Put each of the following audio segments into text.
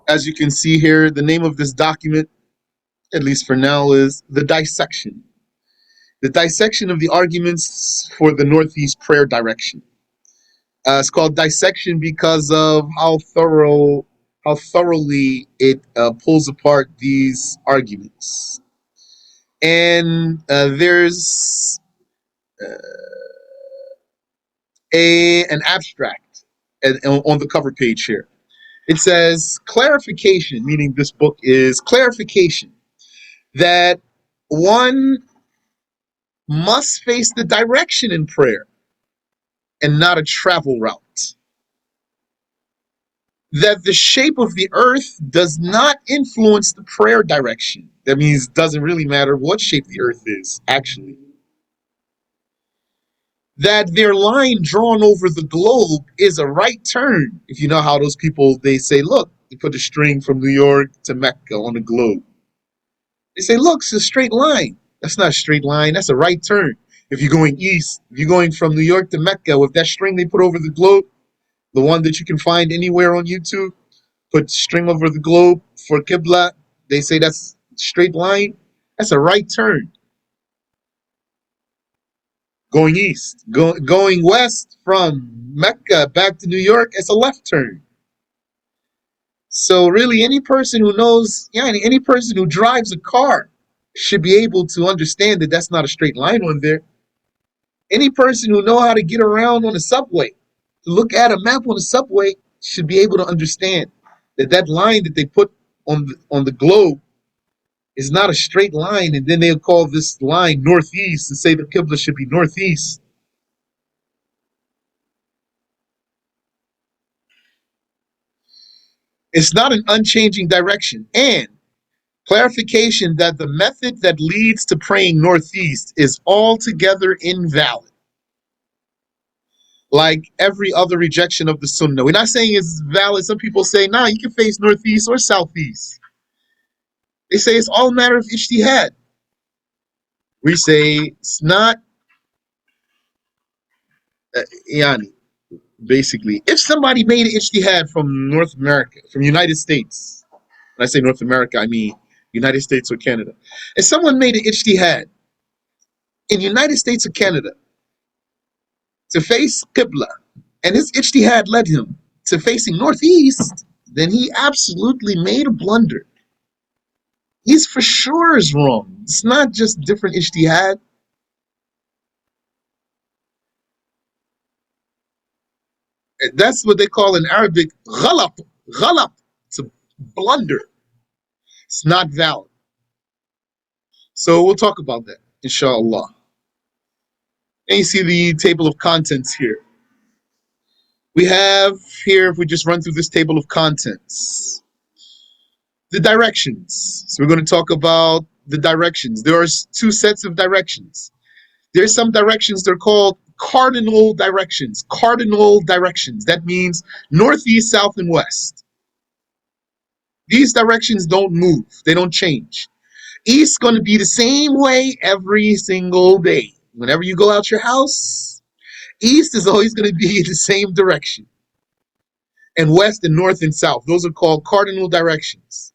As you can see here, the name of this document, at least for now, is the dissection. The dissection of the arguments for the Northeast prayer direction. It's called dissection because of how thoroughly it pulls apart these arguments. And there's an abstract on the cover page here. It says clarification, meaning this book is clarification, that one must face the direction in prayer and not a travel route. That the shape of the earth does not influence the prayer direction. That means it doesn't really matter what shape the earth is, actually. That their line drawn over the globe is a right turn. If you know how those people, they say, look, you put a string from New York to Mecca on the globe. They say, look, it's a straight line. That's not a straight line. That's a right turn. If you're going east, if you're going from New York to Mecca with that string they put over the globe, the one that you can find anywhere on YouTube, put string over the globe for Qiblah, they say that's straight line. That's a right turn. Going east, going west from Mecca back to New York, it's a left turn. So really, any person who knows, yeah, any person who drives a car should be able to understand that that's not a straight line on there. Any person who know how to get around on the subway, to look at a map on the subway, should be able to understand that that line that they put on the globe is not a straight line, and then they'll call this line northeast and say the Qibla should be northeast. It's not an unchanging direction. And clarification that the method that leads to praying northeast is altogether invalid. Like every other rejection of the Sunnah. We're not saying it's valid. Some people say, nah, you can face northeast or southeast. They say it's all a matter of ijtihad. We say it's not, yani, basically. If somebody made an ijtihad from North America, from United States, when I say North America, I mean United States or Canada. If someone made an ijtihad in United States or Canada to face Qibla, and his ijtihad led him to facing northeast, then he absolutely made a blunder. He's for sure is wrong. It's not just different ijtihad. That's what they call in Arabic ghalab. Ghalab. It's a blunder. It's not valid. So we'll talk about that, inshallah. And you see the table of contents here. We have here, if we just run through this table of contents, the directions. So we're going to talk about the directions. There are two sets of directions. There's some directions, they're called cardinal directions. Cardinal directions. That means northeast, south, and west. These directions don't move. They don't change. East is going to be the same way every single day. Whenever you go out your house, east is always going to be the same direction. And west and north and south, those are called cardinal directions.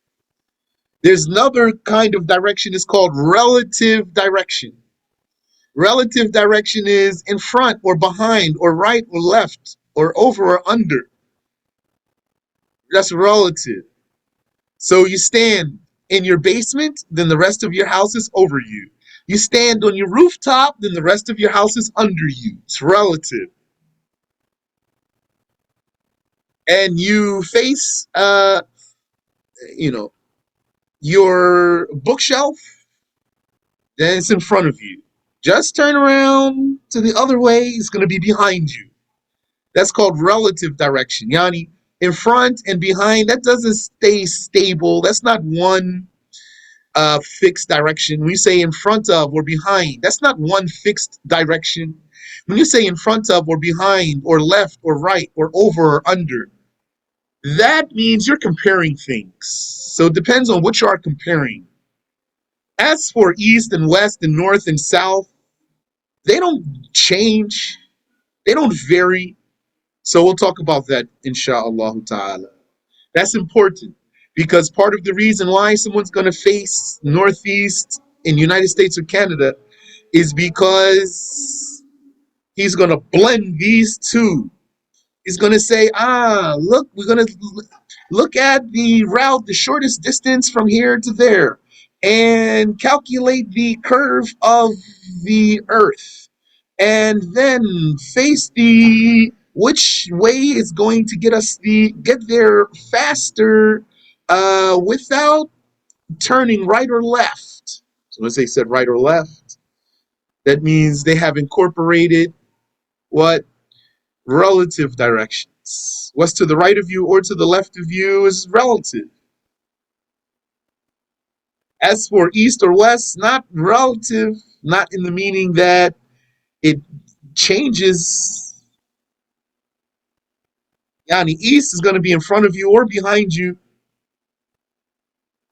There's another kind of direction, it's called relative direction. Relative direction is in front or behind or right or left or over or under. That's relative. So you stand in your basement, then the rest of your house is over you. You stand on your rooftop, then the rest of your house is under you. It's relative. And you face, your bookshelf, then it's in front of you. Just turn around to the other way, it's going to be behind you. That's called relative direction. Yani, in front and behind, that doesn't stay stable. That's not one fixed direction. When you say in front of or behind, that's not one fixed direction. When you say in front of or behind or left or right or over or under, that means you're comparing things. So it depends on what you are comparing. As for east and west and north and south, they don't change. They don't vary. So we'll talk about that, inshallah ta'ala. That's important because part of the reason why someone's going to face northeast in United States or Canada is because he's going to blend these two. He's going to say, look, we're going to look at the route, the shortest distance from here to there, and calculate the curve of the earth, and then face the which way is going to get there faster without turning right or left. So once they said right or left, that means they have incorporated what? Relative directions. What's to the right of you or to the left of you is relative. As for east or west, not relative, not in the meaning that it changes. Yani east is going to be in front of you or behind you.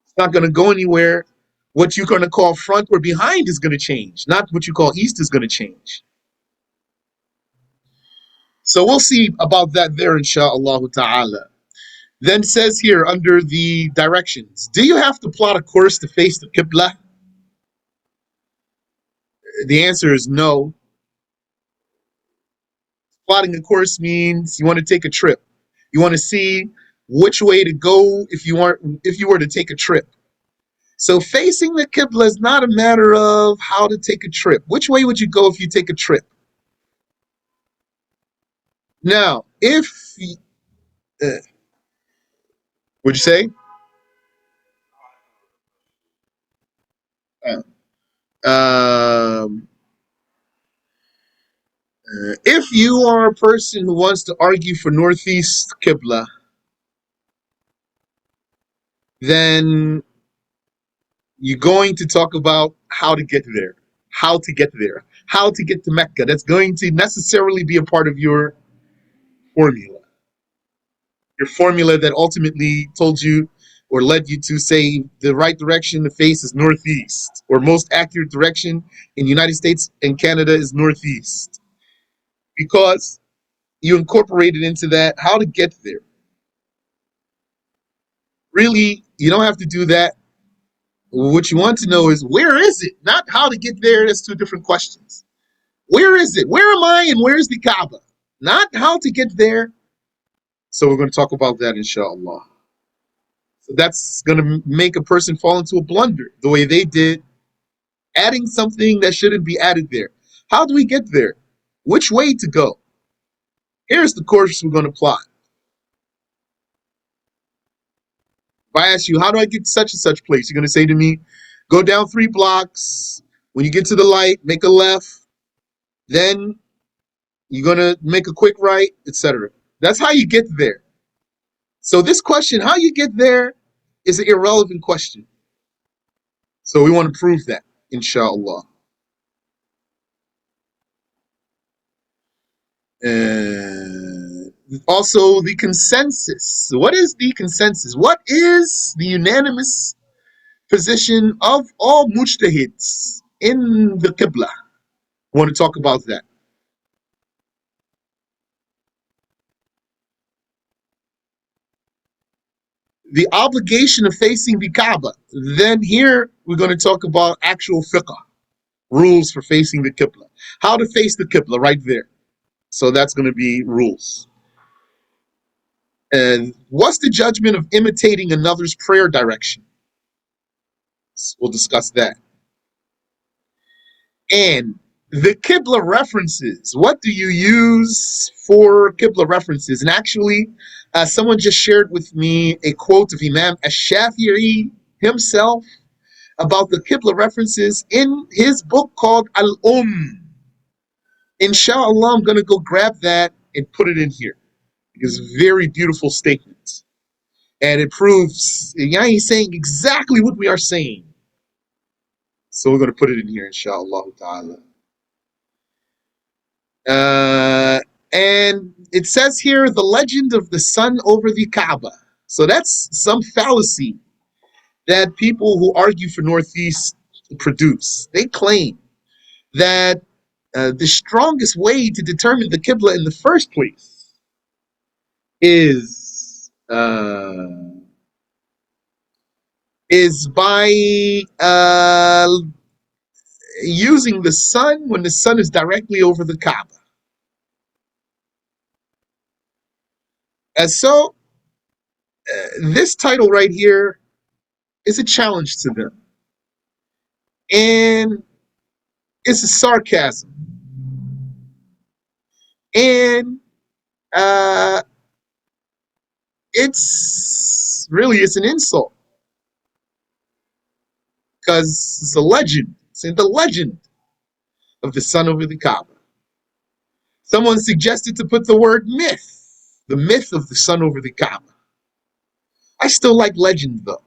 It's not going to go anywhere. What you're going to call front or behind is going to change. Not what you call east is going to change. So we'll see about that there, insha'Allah ta'ala. Then says here under the directions, do you have to plot a course to face the Qiblah? The answer is no. Plotting a course means you want to take a trip. You want to see which way to go if you were to take a trip. So facing the Qibla is not a matter of how to take a trip. Which way would you go if you take a trip? Now, if would you say? Um, if you are a person who wants to argue for Northeast Qibla, then you're going to talk about how to get there, how to get there, how to get to Mecca. That's going to necessarily be a part of your formula. Your formula that ultimately told you or led you to say the right direction to face is northeast, or most accurate direction in the United States and Canada is northeast. Because you incorporated into that how to get there. Really, you don't have to do that. What you want to know is where is it? Not how to get there. That's two different questions. Where is it? Where am I and where's the Kaaba? Not how to get there. So we're going to talk about that, inshallah. So that's going to make a person fall into a blunder the way they did, adding something that shouldn't be added there. How do we get there? Which way to go? Here's the course we're going to plot. If I ask you, how do I get to such and such place? You're going to say to me, go down 3 blocks. When you get to the light, make a left. Then you're going to make a quick right, etc. That's how you get there. So this question, how you get there, is an irrelevant question. So we want to prove that, inshallah. Also, the consensus. What is the consensus? What is the unanimous position of all mujtahids in the Qiblah? I want to talk about that. The obligation of facing the Kaaba. Then here we're going to talk about actual fiqh, rules for facing the Qibla. How to face the Qibla right there. So that's going to be rules. And what's the judgment of imitating another's prayer direction? We'll discuss that. And the Qibla references. What do you use for Qibla references? And actually, someone just shared with me a quote of Imam Ash-Shafi'i himself about the Qibla references in his book called Inshallah, I'm going to go grab that and put it in here. It's a very beautiful statement. And it proves, he's saying exactly what we are saying. So we're going to put it in here, inshallah ta'ala. And it says here, the legend of the sun over the Kaaba. So that's some fallacy that people who argue for Northeast produce. They claim that the strongest way to determine the Qibla in the first place is uh, is by using the sun when the sun is directly over the Kaaba. And so, this title right here is a challenge to them. And it's a sarcasm. And uh, it's an insult because it's a legend. It's in the legend of the sun over the Kaaba. Someone suggested to put the word myth, the myth of the sun over the Kaaba. I still like legend though.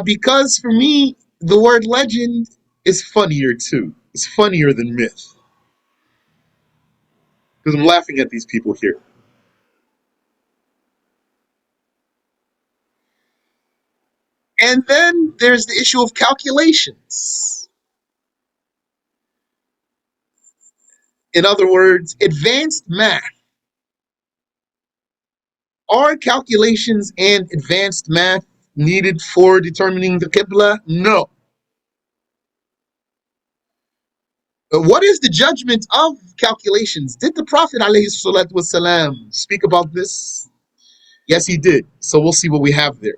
Because for me, the word legend is funnier too. It's funnier than myth. Because I'm laughing at these people here. And then there's the issue of calculations. In other words, advanced math. Are calculations and advanced math needed for determining the Qiblah? No. What is the judgment of calculations? Did the Prophet ﷺ speak about this? Yes, he did. So we'll see what we have there.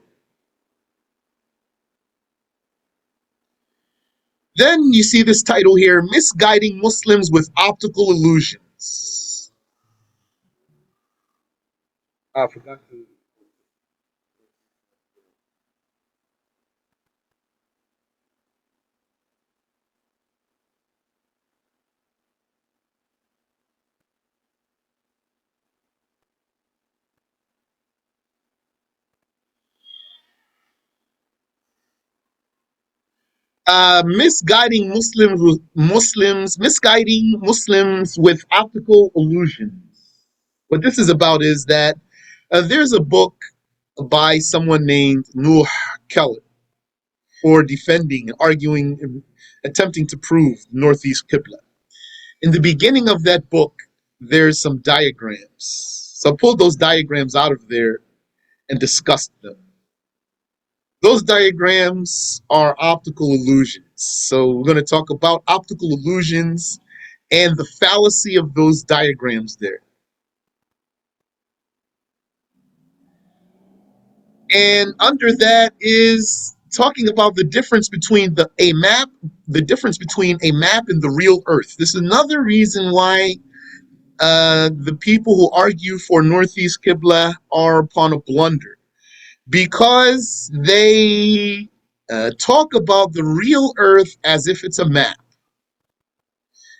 Then you see this title here, Misguiding Muslims with Optical Illusions. I forgot to. Misguiding Muslims with optical illusions. What this is about is that there's a book by someone named Nuh Keller for defending, arguing, attempting to prove Northeast Qibla. In the beginning of that book, there's some diagrams. So I pulled those diagrams out of there and discussed them. Those diagrams are optical illusions. So we're going to talk about optical illusions and the fallacy of those diagrams there. And under that is talking about the difference between the difference between a map and the real Earth. This is another reason why the people who argue for Northeast Qibla are upon a blunder, because they talk about the real Earth as if it's a map,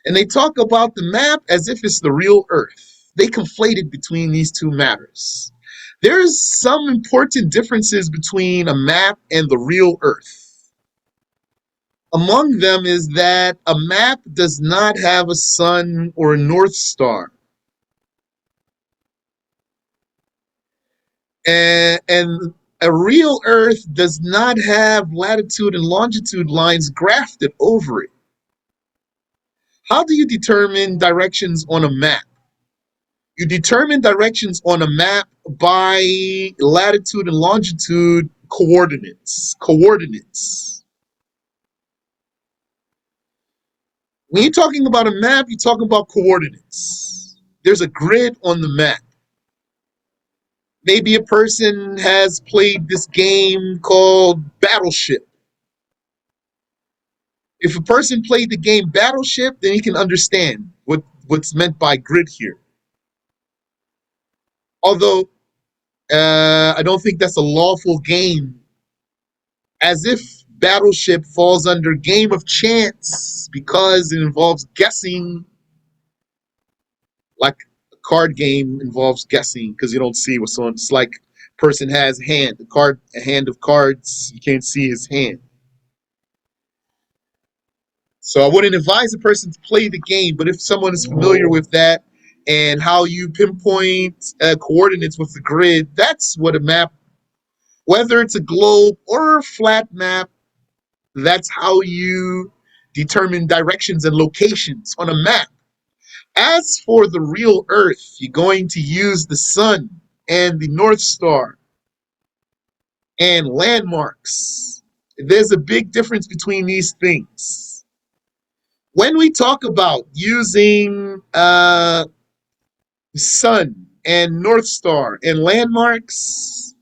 and they talk about the map as if it's the real Earth. They conflated between these two matters. There's some important differences between a map and the real Earth. Among them is that a map does not have a sun or a north star. And a real Earth does not have latitude and longitude lines grafted over it. How do you determine directions on a map? You determine directions on a map by latitude and longitude coordinates. When you're talking about a map, you're talking about coordinates. There's a grid on the map. Maybe a person has played this game called Battleship. If a person played the game Battleship, then he can understand what's meant by grid here. Although I don't think that's a lawful game, as if Battleship falls under game of chance because it involves guessing, like a card game involves guessing because you don't see what's on. It's like a person has a hand of cards, you can't see his hand. So I wouldn't advise a person to play the game, but if someone is familiar with that and how you pinpoint coordinates with the grid, that's what a map, whether it's a globe or a flat map, that's how you determine directions and locations on a map. As for the real Earth, you're going to use the sun and the North Star and landmarks. There's a big difference between these things. When we talk about using sun and North Star and landmarks,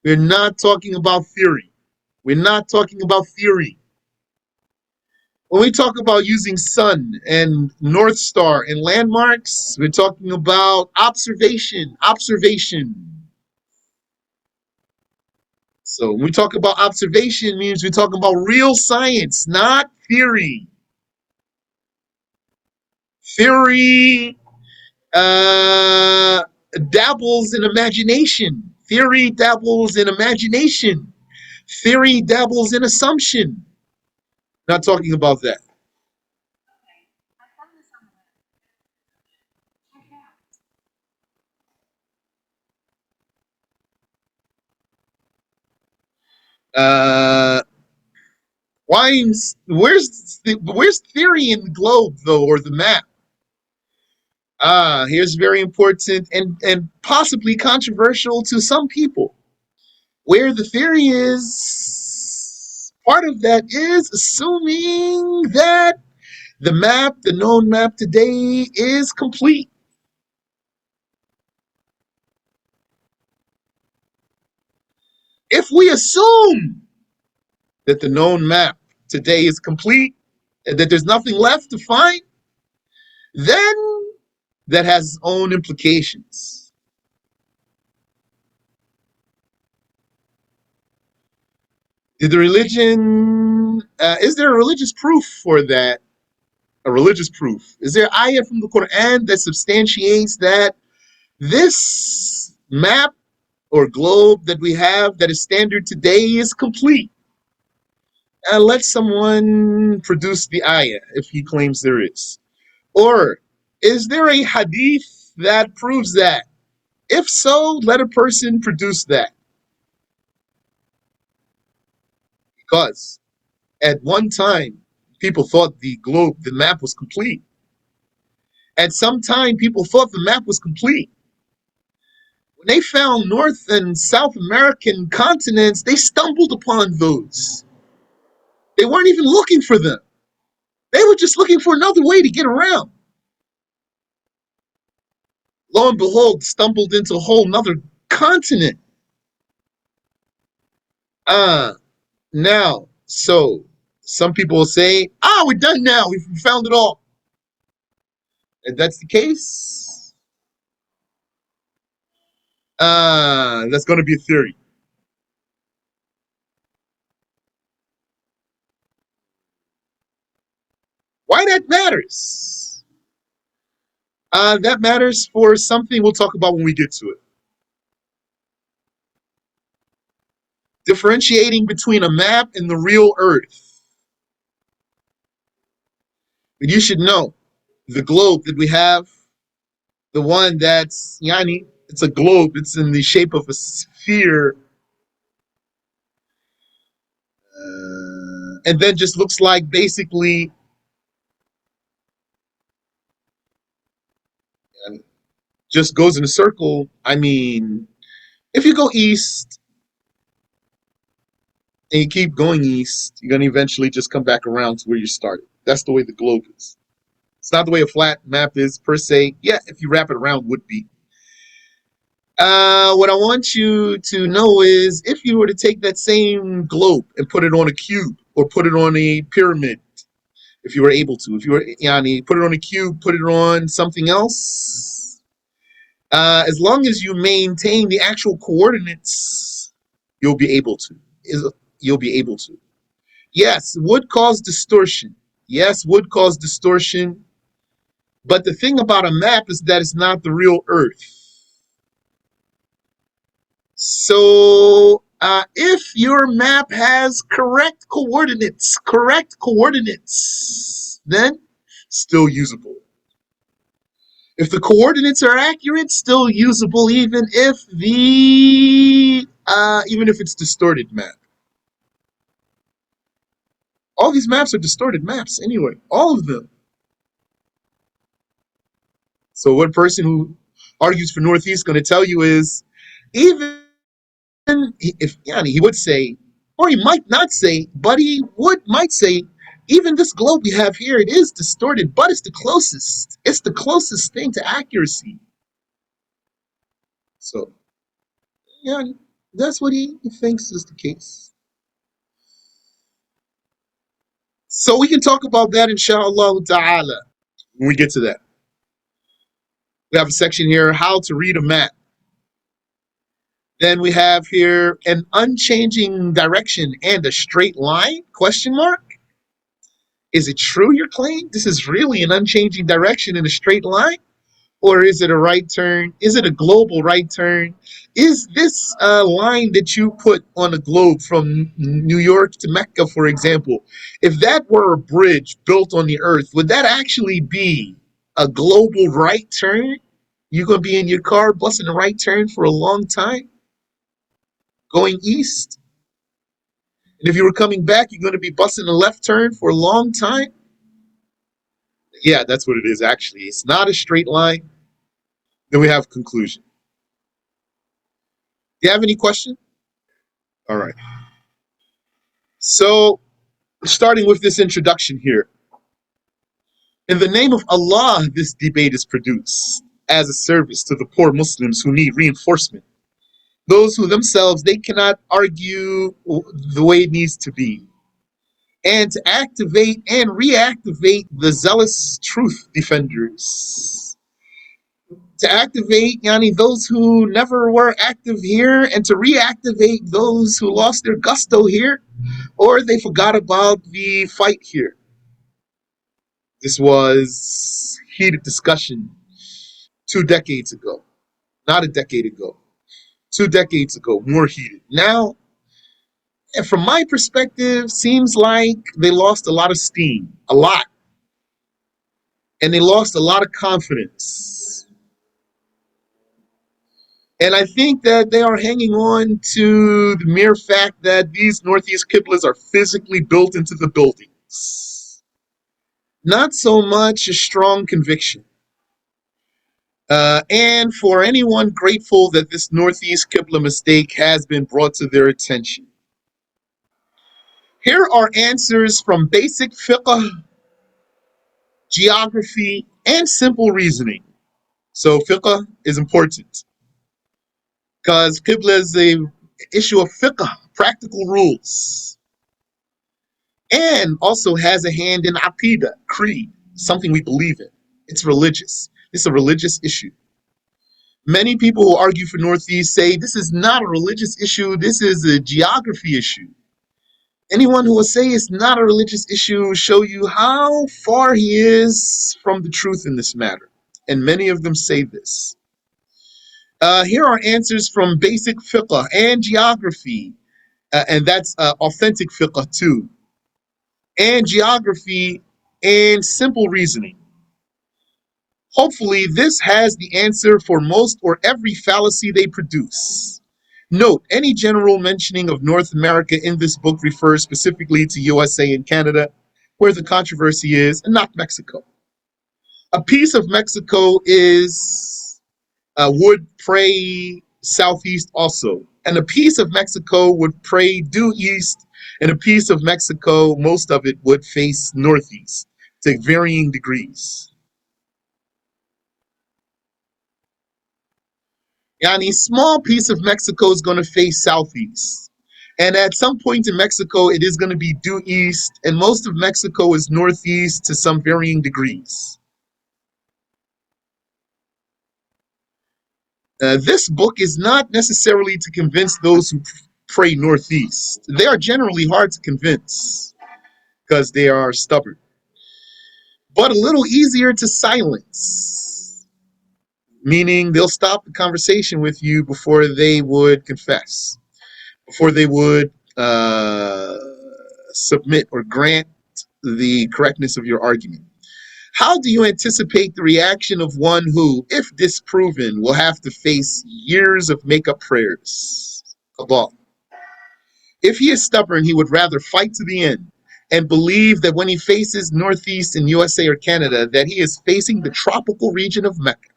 we're not talking about theory. We're not talking about theory. When we talk about using sun and North Star and landmarks, we're talking about observation. So when we talk about observation, it means we're talking about real science, not theory. Theory dabbles in imagination. Theory dabbles in imagination. Theory dabbles in assumption. Not talking about that. Uh, where's theory in the globe though, or the map? Here's very important and possibly controversial to some people. Where the theory is, part of that is assuming that the map, the known map today, is complete. If we assume that the known map today is complete and that there's nothing left to find, then that has its own implications. Is there a religious proof for that? A religious proof? Is there ayah from the Quran that substantiates that this map or globe that we have that is standard today is complete? Let someone produce the ayah if he claims there is. Or is there a hadith that proves that? If so, let a person produce that. Because at one time, people thought the globe, the map was complete. At some time, people thought the map was complete. When they found North and South American continents, they stumbled upon those. They weren't even looking for them. They were just looking for another way to get around. Lo and behold, stumbled into a whole nother continent. Now, so some people will say, we're done now. We found it all. If that's the case, that's going to be a theory. Why that matters? That matters for something we'll talk about when we get to it. Differentiating between a map and the real Earth. But you should know the globe that we have, the one that's it's a globe, it's in the shape of a sphere, and then just looks like basically just goes in a circle. I mean, if you go east and you keep going east, you're going to eventually just come back around to where you started. That's the way the globe is. It's not the way a flat map is per se. Yeah, if you wrap it around, would be. What I want you to know is if you were to take that same globe and put it on a cube or put it on a pyramid, if you were able to, if you were, put it on a cube, put it on something else, as long as you maintain the actual coordinates, you'll be able to. You'll be able to. Yes, would cause distortion. Yes, would cause distortion. But the thing about a map is that it's not the real Earth. So if your map has correct coordinates, then still usable. If the coordinates are accurate, still usable, even if it's distorted map. All these maps are distorted maps anyway, all of them. So one person who argues for Northeast is going to tell you is, even if Yani, he would say, or he might not say, but he might say, even this globe we have here, it is distorted, but it's the closest. It's the closest thing to accuracy. So, yeah, that's what he thinks is the case. So we can talk about that, inshallah ta'ala, when we get to that. We have a section here, how to read a map. Then we have here an unchanging direction and a straight line, question mark. Is it true your claim? This is really an unchanging direction in a straight line? Or is it a right turn? Is it a global right turn? Is this line that you put on a globe from New York to Mecca, for example, if that were a bridge built on the earth, would that actually be a global right turn? You're going to be in your car busting a right turn for a long time, going east? And if you were coming back, you're going to be busting a left turn for a long time? Yeah, that's what it is, actually. It's not a straight line. Then we have conclusion. Do you have any question? All right. So, starting with this introduction here. In the name of Allah, this debate is produced as a service to the poor Muslims who need reinforcement. Those who themselves, they cannot argue the way it needs to be. And to activate and reactivate the zealous truth defenders. To activate those who never were active here, and to reactivate those who lost their gusto here, or they forgot about the fight here. This was heated discussion 2 decades ago. Not a decade ago. 2 decades ago, more heated. Now, and from my perspective, seems like they lost a lot of steam. A lot. And they lost a lot of confidence. And I think that they are hanging on to the mere fact that these Northeast Qiblahs are physically built into the buildings. Not so much a strong conviction. And for anyone grateful that this Northeast Qibla mistake has been brought to their attention. Here are answers from basic fiqh, geography, and simple reasoning. So fiqh is important because Qibla is an issue of fiqh, practical rules, and also has a hand in aqidah, creed, something we believe in. It's religious. It's a religious issue. Many people who argue for Northeast say this is not a religious issue, this is a geography issue. Anyone who will say it's not a religious issue will show you how far he is from the truth in this matter. And many of them say this. Here are answers from basic fiqh and geography, and that's authentic fiqh too, and geography and simple reasoning. Hopefully, this has the answer for most or every fallacy they produce. Note, any general mentioning of North America in this book refers specifically to USA and Canada, where the controversy is, and not Mexico. A piece of Mexico would pray southeast also, and a piece of Mexico would pray due east, and a piece of Mexico, most of it, would face northeast to varying degrees. A small piece of Mexico is going to face southeast. And at some point in Mexico, it is going to be due east, and most of Mexico is northeast to some varying degrees. This book is not necessarily to convince those who pray northeast. They are generally hard to convince because they are stubborn, but a little easier to silence, meaning they'll stop the conversation with you before they would confess, before they would submit or grant the correctness of your argument. How do you anticipate the reaction of one who, if disproven, will have to face years of make-up prayers? Qiblah. If he is stubborn, he would rather fight to the end and believe that when he faces northeast in USA or Canada, that he is facing the tropical region of Mecca.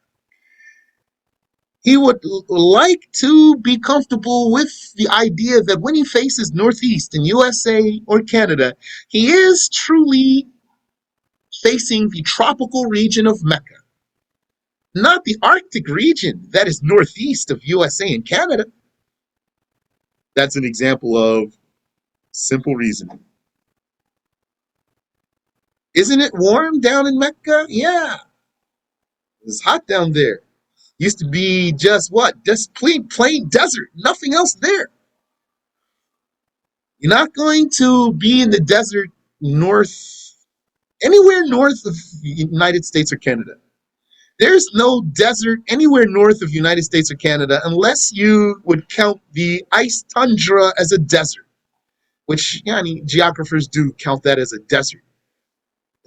He would like to be comfortable with the idea that when he faces northeast in USA or Canada, he is truly facing the tropical region of Mecca, not the Arctic region that is northeast of USA and Canada. That's an example of simple reasoning. Isn't it warm down in Mecca? Yeah, it's hot down there. Used to be just what? Just plain desert, nothing else there. You're not going to be in the desert north, anywhere north of the United States or Canada. There's no desert anywhere north of the United States or Canada unless you would count the ice tundra as a desert, which geographers do count that as a desert,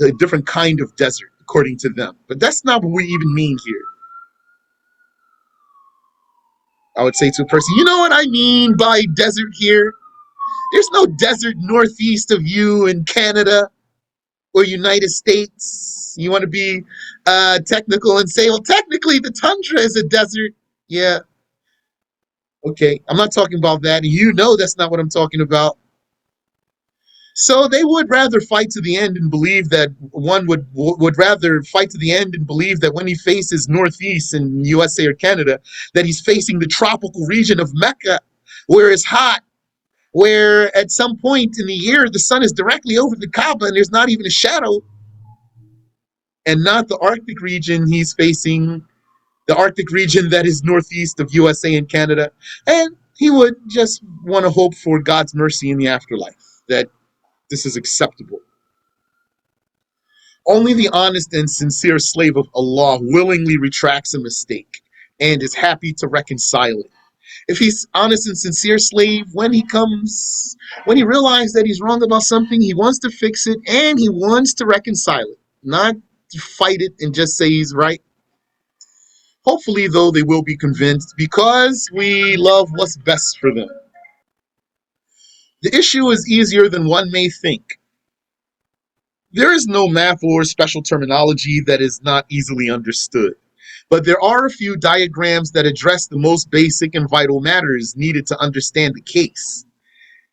a different kind of desert, according to them. But that's not what we even mean here. I would say to a person, you know what I mean by desert here? There's no desert northeast of you in Canada or United States. You want to be technical and say, well, technically the tundra is a desert. Yeah. Okay. I'm not talking about that. You know that's not what I'm talking about. So they would rather fight to the end and believe that one would rather fight to the end and believe that when he faces northeast in USA or Canada, that he's facing the tropical region of Mecca, where it's hot, where at some point in the year the sun is directly over the Qiblah and there's not even a shadow, and not the Arctic region he's facing, the Arctic region that is northeast of USA and Canada. And he would just want to hope for God's mercy in the afterlife, that this is acceptable. Only the honest and sincere slave of Allah willingly retracts a mistake and is happy to reconcile it. If he's honest and sincere slave, when he realizes that he's wrong about something, he wants to fix it and he wants to reconcile it, not to fight it and just say he's right. Hopefully, though, they will be convinced because we love what's best for them. The issue is easier than one may think. There is no math or special terminology that is not easily understood, but there are a few diagrams that address the most basic and vital matters needed to understand the case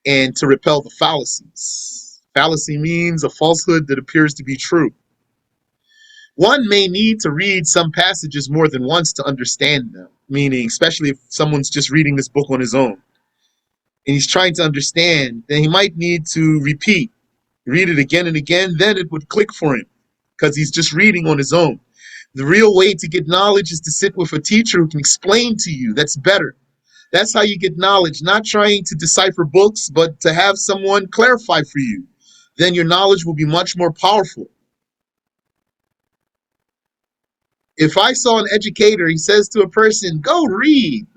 and to repel the fallacies. Fallacy means a falsehood that appears to be true. One may need to read some passages more than once to understand them, meaning especially if someone's just reading this book on his own and he's trying to understand, then he might need to read it again and again, then it would click for him because he's just reading on his own. The real way to get knowledge is to sit with a teacher who can explain to you. That's better. That's how you get knowledge, not trying to decipher books, but to have someone clarify for you. Then your knowledge will be much more powerful. If I saw an educator, he says to a person, go read,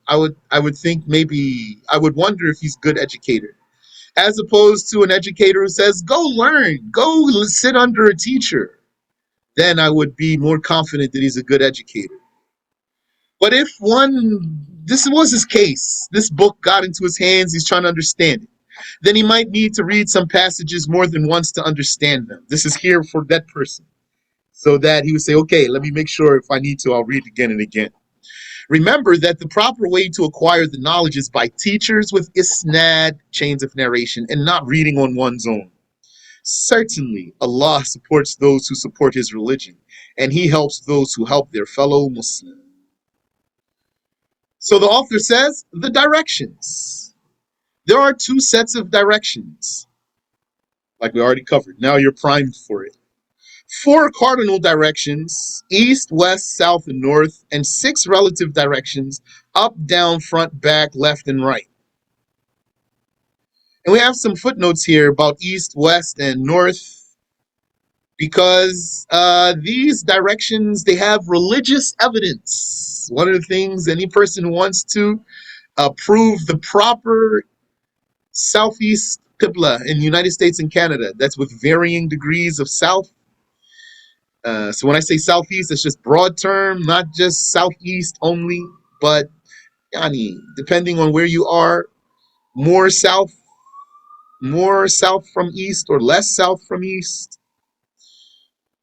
I would think maybe, I would wonder if he's a good educator. As opposed to an educator who says, go learn, go sit under a teacher, then I would be more confident that he's a good educator. But if this was his case, this book got into his hands, he's trying to understand it, then he might need to read some passages more than once to understand them. This is here for that person, so that he would say, okay, let me make sure if I need to, I'll read again and again. Remember that the proper way to acquire the knowledge is by teachers with isnad, chains of narration, and not reading on one's own. Certainly, Allah supports those who support His religion, and He helps those who help their fellow Muslim. So the author says, the directions. There are two sets of directions, like we already covered. Now you're primed for it. 4 cardinal directions, east, west, south, and north, and 6 relative directions, up, down, front, back, left, and right. And we have some footnotes here about east, west, and north, because these directions, they have religious evidence. One of the things any person who wants to prove the proper southeast Qiblah in the United States and Canada, that's with varying degrees of south. So when I say southeast, it's just broad term, not just southeast only, but depending on where you are, more south, more south from east or less south from east.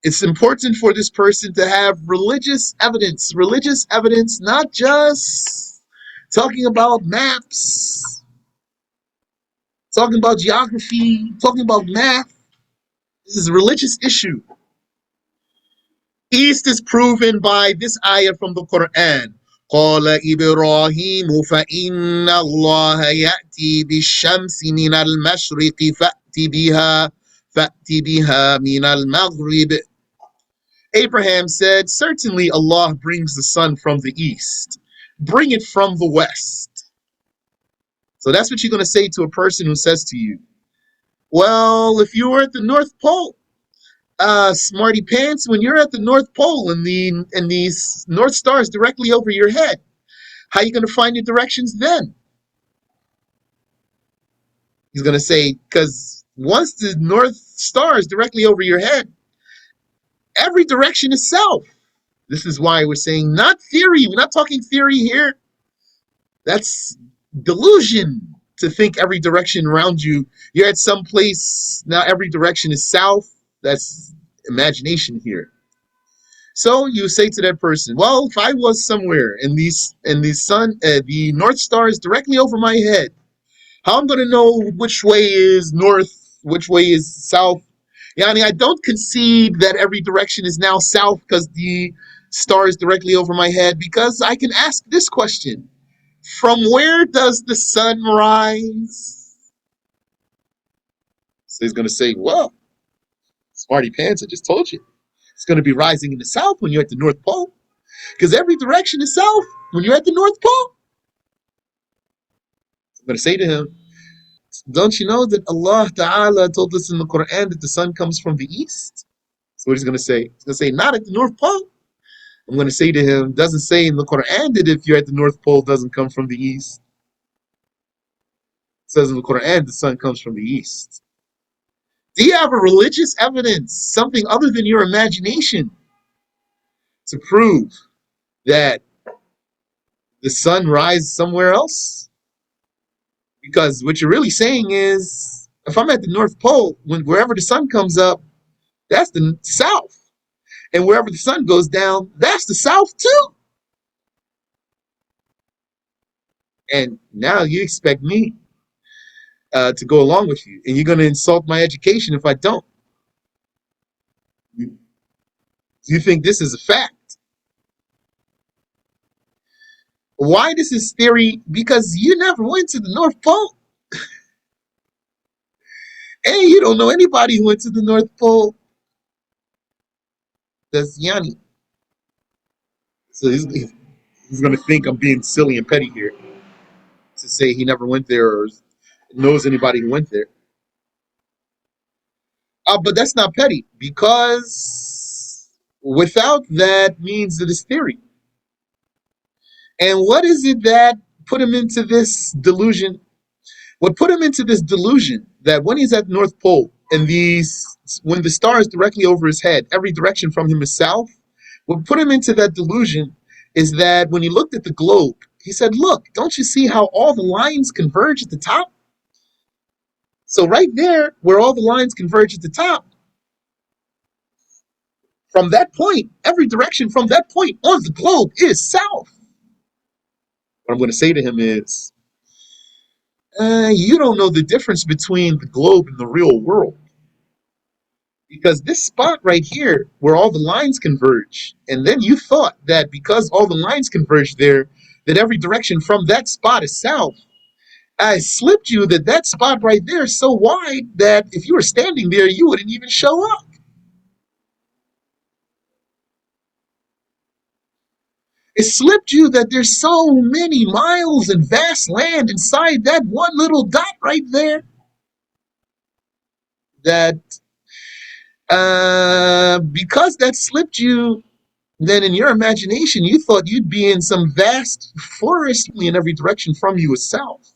It's important for this person to have religious evidence, not just talking about maps, talking about geography, talking about math. This is a religious issue. East is proven by this ayah from the Quran. قال إبراهيم فإن الله يأتي بالشمس من المشرق فأت بها من المغرب. Abraham said, certainly Allah brings the sun from the east. Bring it from the west. So that's what you're going to say to a person who says to you, well, if you were at the North Pole, smarty pants, when you're at the North Pole and the North Star is directly over your head, how are you going to find your directions then? He's going to say, because once the North Star is directly over your head, every direction is south. This is why we're saying not theory. We're not talking theory here. That's delusion to think every direction around you. You're at some place, now every direction is south. That's imagination here. So you say to that person, well, if I was somewhere and the North Star is directly over my head, how I'm going to know which way is north, which way is south? Yani, I don't concede that every direction is now south because the star is directly over my head, because I can ask this question. From where does the sun rise? So he's going to say, well, smarty pants, I just told you. It's going to be rising in the south when you're at the North Pole, because every direction is south when you're at the North Pole. I'm going to say to him, don't you know that Allah Ta'ala told us in the Quran that the sun comes from the east? So what he's going to say? He's going to say, not at the North Pole. I'm going to say to him, doesn't say in the Quran that if you're at the North Pole, it doesn't come from the east. It says in the Quran, the sun comes from the east. Do you have a religious evidence, something other than your imagination, to prove that the sun rises somewhere else? Because what you're really saying is, if I'm at the North Pole, wherever the sun comes up, that's the south. And wherever the sun goes down, that's the south too. And now you expect me to go along with you, and you're going to insult my education if I don't. You think this is a fact? Why this is theory? Because you never went to the North Pole. And you don't know anybody who went to the North Pole. That's Yanni. So he's going to think I'm being silly and petty here to say he never went there or knows anybody who went there. But that's not petty, because without that means that it's theory. And what is it that put him into this delusion? What put him into this delusion that when he's at the North Pole and when the star is directly over his head, every direction from him is south, what put him into that delusion is that when he looked at the globe, he said, look, don't you see how all the lines converge at the top? So right there, where all the lines converge at the top, from that point, every direction from that point on the globe is south. What I'm going to say to him is, you don't know the difference between the globe and the real world. Because this spot right here, where all the lines converge, and then you thought that because all the lines converge there, that every direction from that spot is south. I slipped you that spot right there is so wide that if you were standing there, you wouldn't even show up. It slipped you that there's so many miles and vast land inside that one little dot right there, that because that slipped you, then in your imagination, you thought you'd be in some vast forest in every direction from you is south.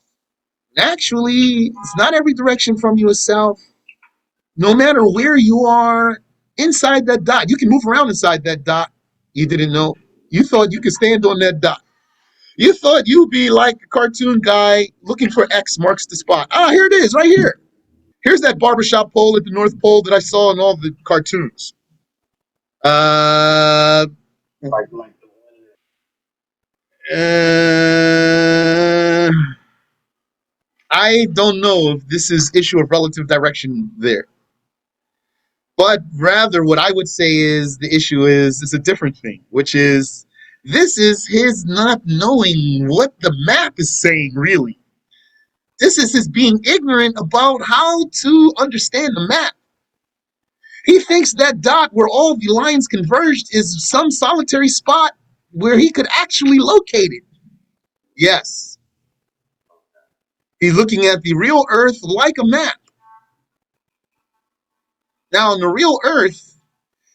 Actually, it's not every direction from you is south. No matter where you are inside that dot, you can move around inside that dot. You didn't know. You thought you could stand on that dot. You thought you'd be like a cartoon guy looking for X marks the spot. Ah, here it is, right here. Here's that barbershop pole at the North Pole that I saw in all the cartoons. Uh, uh, I don't know if this is issue of relative direction there. But rather, what I would say is the issue is a different thing, which is this is his not knowing what the map is saying, really. This is his being ignorant about how to understand the map. He thinks that dot where all the lines converged is some solitary spot where he could actually locate it. Yes. He's looking at the real Earth like a map. Now, on the real Earth,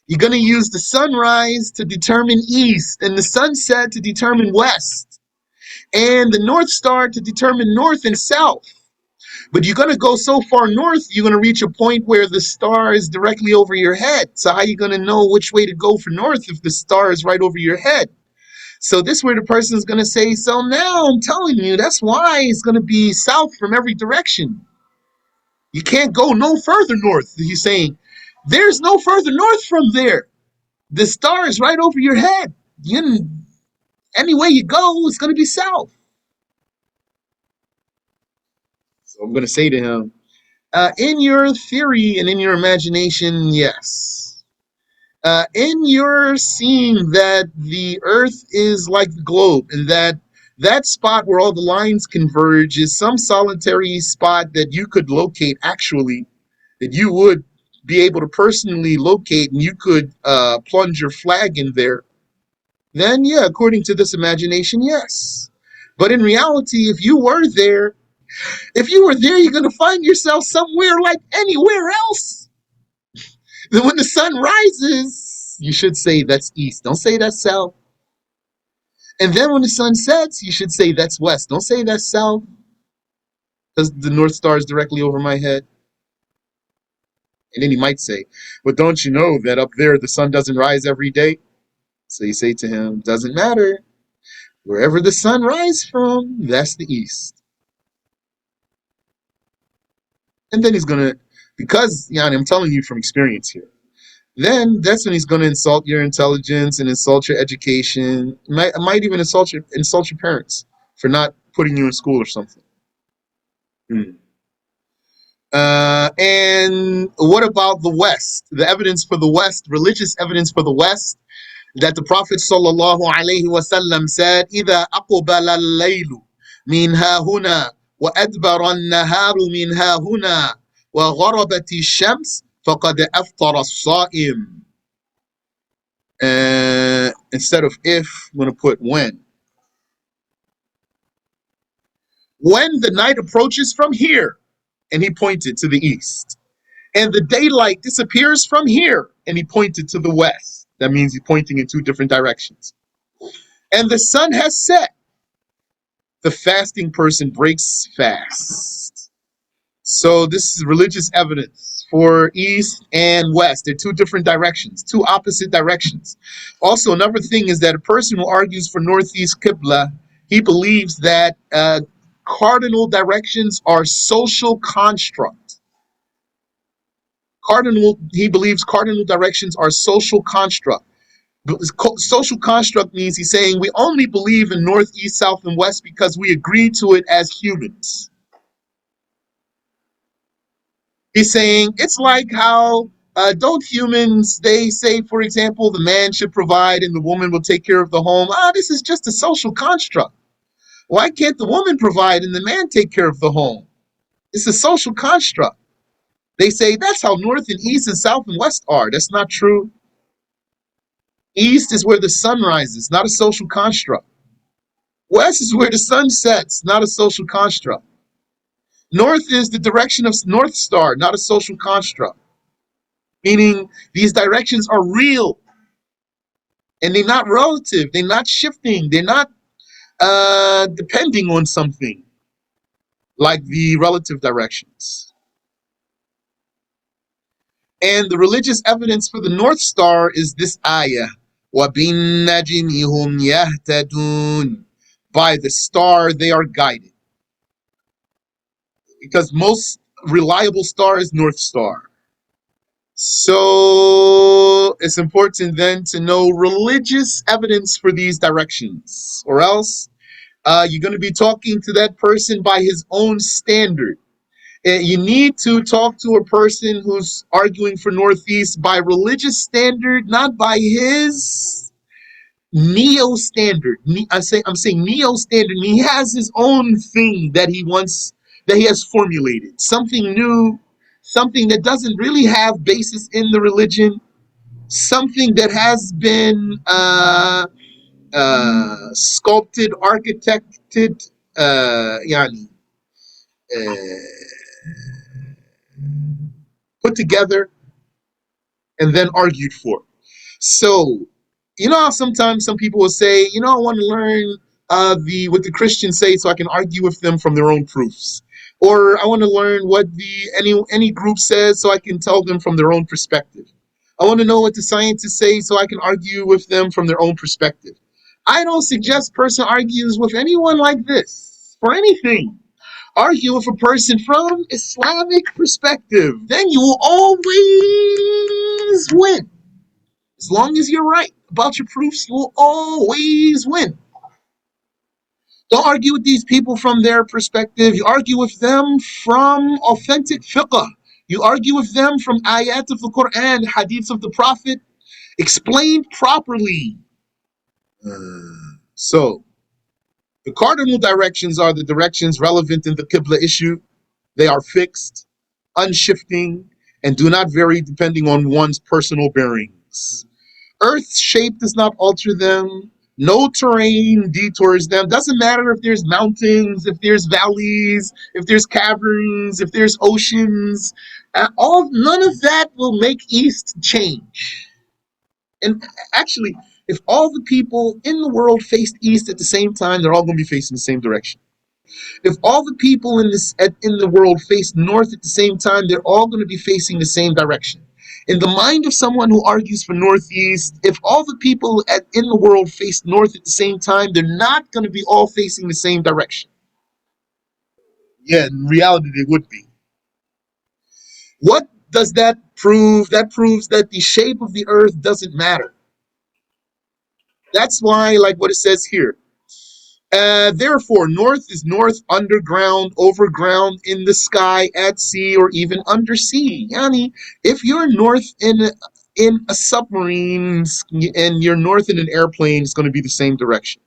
you're going to use the sunrise to determine east and the sunset to determine west and the North Star to determine north and south. But you're going to go so far north, you're going to reach a point where the star is directly over your head. So how are you going to know which way to go for north if the star is right over your head? So this is where the person is going to say, so now I'm telling you, that's why it's going to be south from every direction. You can't go no further north. He's saying, there's no further north from there. The star is right over your head. Any way you go, it's going to be south. So I'm going to say to him, in your theory and in your imagination, yes. In your seeing that the Earth is like the globe and that spot where all the lines converge is some solitary spot that you could locate actually, that you would be able to personally locate and you could plunge your flag in there, then yeah, according to this imagination, yes. But in reality, if you were there, you're going to find yourself somewhere like anywhere else. Then when the sun rises, you should say that's east. Don't say that's south. And then when the sun sets, you should say that's west. Don't say that's south, because the North Star is directly over my head. And then he might say, but don't you know that up there the sun doesn't rise every day? So you say to him, doesn't matter. Wherever the sun rises from, that's the east. And then he's going to, because, I'm telling you from experience here, then that's when he's going to insult your intelligence and insult your education. Might even insult your parents for not putting you in school or something. And what about the West? The evidence for the West, religious evidence for the West, that the Prophet sallallahu alaihi wasallam said, إِذَا أَقْبَلَ اللَّيْلُ مِنْ هَا هُنَا وَأَدْبَرَ النَّهَارُ مِنْ هَا هُنَا وَغَرَبَتِ الشَّمْسِ فَقَدْ أَفْطَرَ الصَّائِمُ. Instead of if, I'm going to put when. When the night approaches from here, and he pointed to the east, and the daylight disappears from here, and he pointed to the west. That means he's pointing in two different directions. And the sun has set. The fasting person breaks fast. So this is religious evidence for east and west. They're two different directions, two opposite directions. Also, another thing is that a person who argues for northeast Qiblah, he believes that cardinal directions are social construct. He believes cardinal directions are social construct. Social construct means he's saying we only believe in north, east, south, and west because we agree to it as humans. He's saying it's like how don't humans, they say, for example, the man should provide and the woman will take care of the home. This is just a social construct. Why can't the woman provide and the man take care of the home? It's a social construct. They say that's how north and east and south and west are. That's not true. East is where the sun rises, not a social construct. West is where the sun sets, not a social construct. North is the direction of North Star, not a social construct. Meaning these directions are real and they're not relative, they're not shifting, they're not depending on something like the relative directions. And the religious evidence for the North Star is this ayah, وَبِالنَّجْمِ هُمْ يَهْتَدُونَ. By the star they are guided. Because most reliable star is North Star. So it's important then to know religious evidence for these directions, or else you're going to be talking to that person by his own standard. You need to talk to a person who's arguing for Northeast by religious standard, not by his neo standard. I'm saying neo standard. He has his own thing that he wants, that he has formulated, something new, something that doesn't really have basis in the religion, something that has been sculpted, architected, yani, uh, put together, and then argued for. So, you know how sometimes some people will say, I want to learn the what the Christians say so I can argue with them from their own proofs. Or I want to learn what the any group says so I can tell them from their own perspective. I want to know what the scientists say so I can argue with them from their own perspective. I don't suggest person argues with anyone like this for anything. Argue with a person from Islamic perspective. Then you will always win. As long as you're right about your proofs, you will always win. Don't argue with these people from their perspective. You argue with them from authentic fiqh. You argue with them from ayat of the Quran, hadiths of the Prophet, explained properly. So, the cardinal directions are the directions relevant in the Qiblah issue. They are fixed, unshifting, and do not vary depending on one's personal bearings. Earth's shape does not alter them. No terrain detours them. Doesn't matter if there's mountains, if there's valleys, if there's caverns, if there's oceans. None of that will make East change. And actually, if all the people in the world faced East at the same time, they're all going to be facing the same direction. If all the people in the world face north at the same time, they're all going to be facing the same direction. In the mind of someone who argues for northeast, if all the people in the world face north at the same time, they're not going to be all facing the same direction. Yeah, in reality, they would be. What does that prove? That proves that the shape of the earth doesn't matter. That's why, like what it says here, therefore, north is north underground, overground, in the sky, at sea, or even under sea. Yani, if you're north in a submarine and you're north in an airplane, it's going to be the same direction.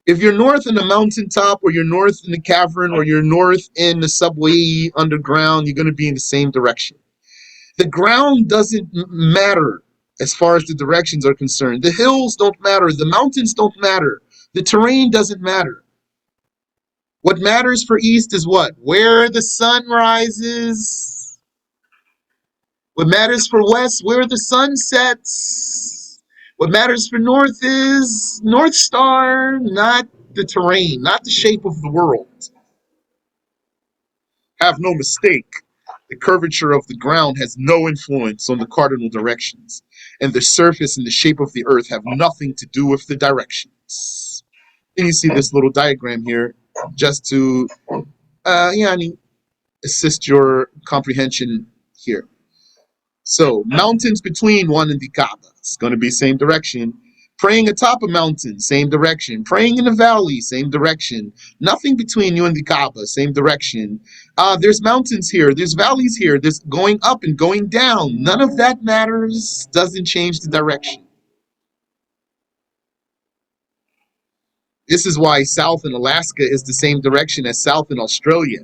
If you're north in a mountaintop, or you're north in a cavern, or you're north in the subway underground, you're going to be in the same direction. The ground doesn't matter as far as the directions are concerned. The hills don't matter. The mountains don't matter. The terrain doesn't matter. What matters for East is what? Where the sun rises. What matters for West, where the sun sets. What matters for North is North Star, not the terrain, not the shape of the world. Have no mistake. The curvature of the ground has no influence on the cardinal directions, and the surface and the shape of the earth have nothing to do with the directions. And you see this little diagram here just to assist your comprehension here. So mountains between one and the Kaaba, it's going to be same direction. Praying atop a mountain, same direction. Praying in a valley, same direction. Nothing between you and the Kaaba, same direction. There's mountains here, there's valleys here, there's going up and going down. None of that matters, doesn't change the direction. This is why south in Alaska is the same direction as south in Australia.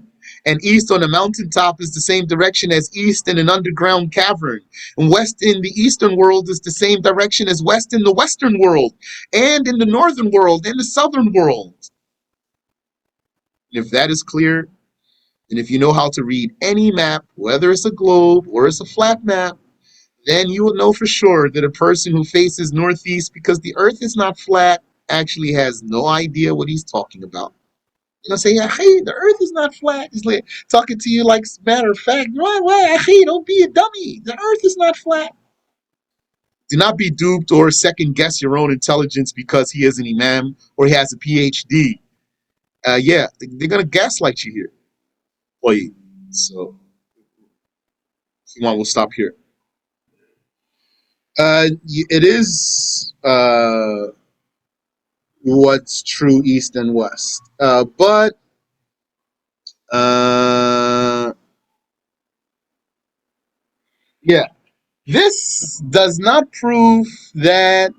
And east on a mountaintop is the same direction as east in an underground cavern. And west in the eastern world is the same direction as west in the western world, and in the northern world, and the southern world. And if that is clear, and if you know how to read any map, whether it's a globe or it's a flat map, then you will know for sure that a person who faces northeast, because the earth is not flat, actually has no idea what he's talking about. Say, hey, the earth is not flat. He's like talking to you like matter of fact. Why, hey, don't be a dummy. The earth is not flat. Do not be duped or second guess your own intelligence because he is an imam or he has a PhD. They're going to gaslight you here. Boy, So if you want, we'll stop here. It is what's true east and west, but yeah, this does not prove that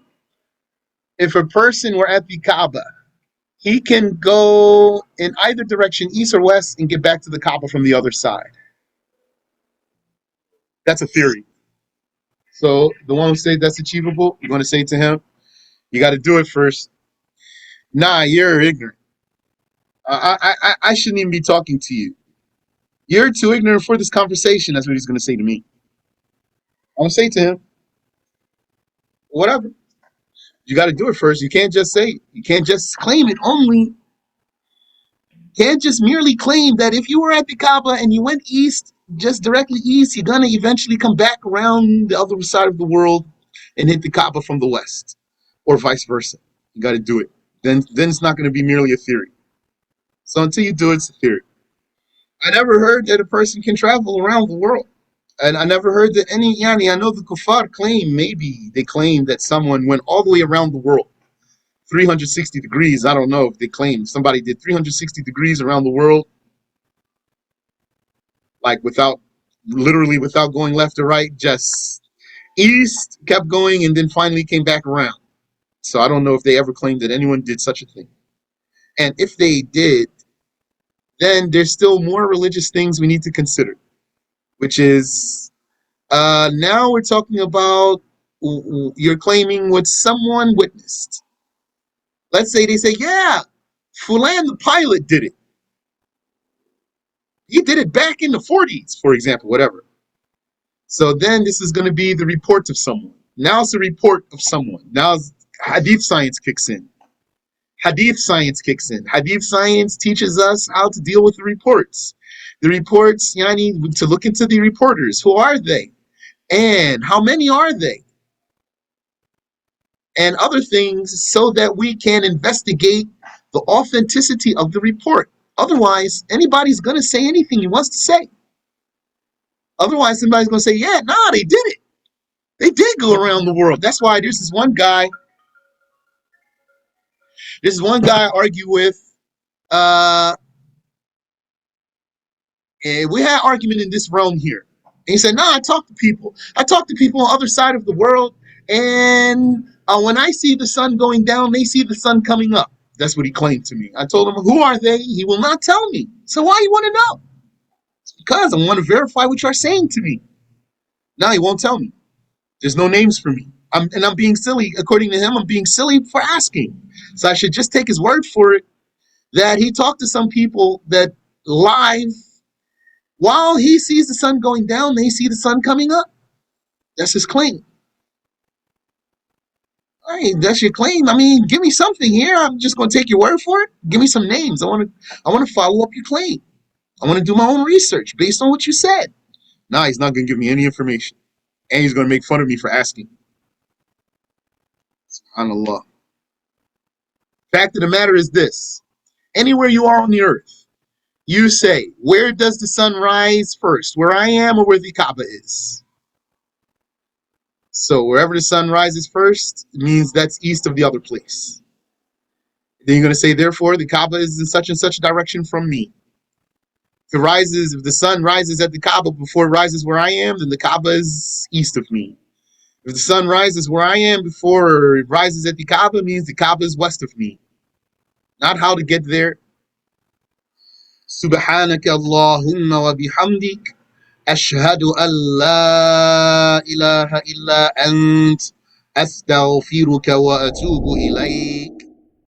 if a person were at the Kaaba, he can go in either direction, east or west, and get back to the Kaaba from the other side. That's a theory. So the one who says that's achievable, you're going to say to him, you got to do it first. Nah, you're ignorant. I shouldn't even be talking to you. You're too ignorant for this conversation. That's what he's going to say to me. I'm going to say to him, whatever. You got to do it first. You can't just say it. You can't just claim it only. Can't just merely claim that if you were at the Kaaba and you went east, just directly east, you're going to eventually come back around the other side of the world and hit the Kaaba from the west, or vice versa. You got to do it. Then it's not going to be merely a theory. So until you do it, it's a theory. I never heard that a person can travel around the world. And I never heard that any yani. I know the kuffar claim, maybe they claim that someone went all the way around the world, 360 degrees. I don't know if they claim somebody did 360 degrees around the world, like literally without going left or right, just east, kept going, and then finally came back around. So I don't know if they ever claimed that anyone did such a thing. And if they did, then there's still more religious things we need to consider, which is now we're talking about you're claiming what someone witnessed. Let's say they say, yeah, Fulan the pilot did it. He did it back in the 40s, for example, whatever. So then this is going to be the report of someone. Now it's a report of someone. Now hadith science kicks in. Hadith science kicks in. Hadith science teaches us how to deal with the reports. The reports, yani, to look into the reporters. Who are they? And how many are they? And other things, so that we can investigate the authenticity of the report. Otherwise, anybody's going to say anything he wants to say. Otherwise, somebody's going to say, yeah, nah, they did it. They did go around the world. That's why there's this one guy argue with, and we had argument in this realm here. And he said, no, I talk to people. I talk to people on the other side of the world, and when I see the sun going down, they see the sun coming up. That's what he claimed to me. I told him, who are they? He will not tell me. So why you want to know? It's because I want to verify what you're saying to me. No, he won't tell me. There's no names for me. I'm being silly. According to him, I'm being silly for asking. So I should just take his word for it that he talked to some people that live, while he sees the sun going down, they see the sun coming up. That's his claim. All right, that's your claim. I mean, give me something here. I'm just going to take your word for it. Give me some names. I want to follow up your claim. I want to do my own research based on what you said. Nah, he's not going to give me any information. And he's going to make fun of me for asking. SubhanAllah. Fact of the matter is this. Anywhere you are on the earth, you say, where does the sun rise first? Where I am or where the Kaaba is? So wherever the sun rises first, it means that's east of the other place. Then you're going to say, therefore, the Kaaba is in such and such direction from me. If the sun rises at the Kaaba before it rises where I am, then the Kaaba is east of me. If the sun rises where I am before it rises at the Kaaba, means the Kaaba is west of me. Not how to get there. Subhanaka Allahumma wa bihamdik. Ashhadu an la ilaha illa ant. Astaghfiruka wa atubu ilayk.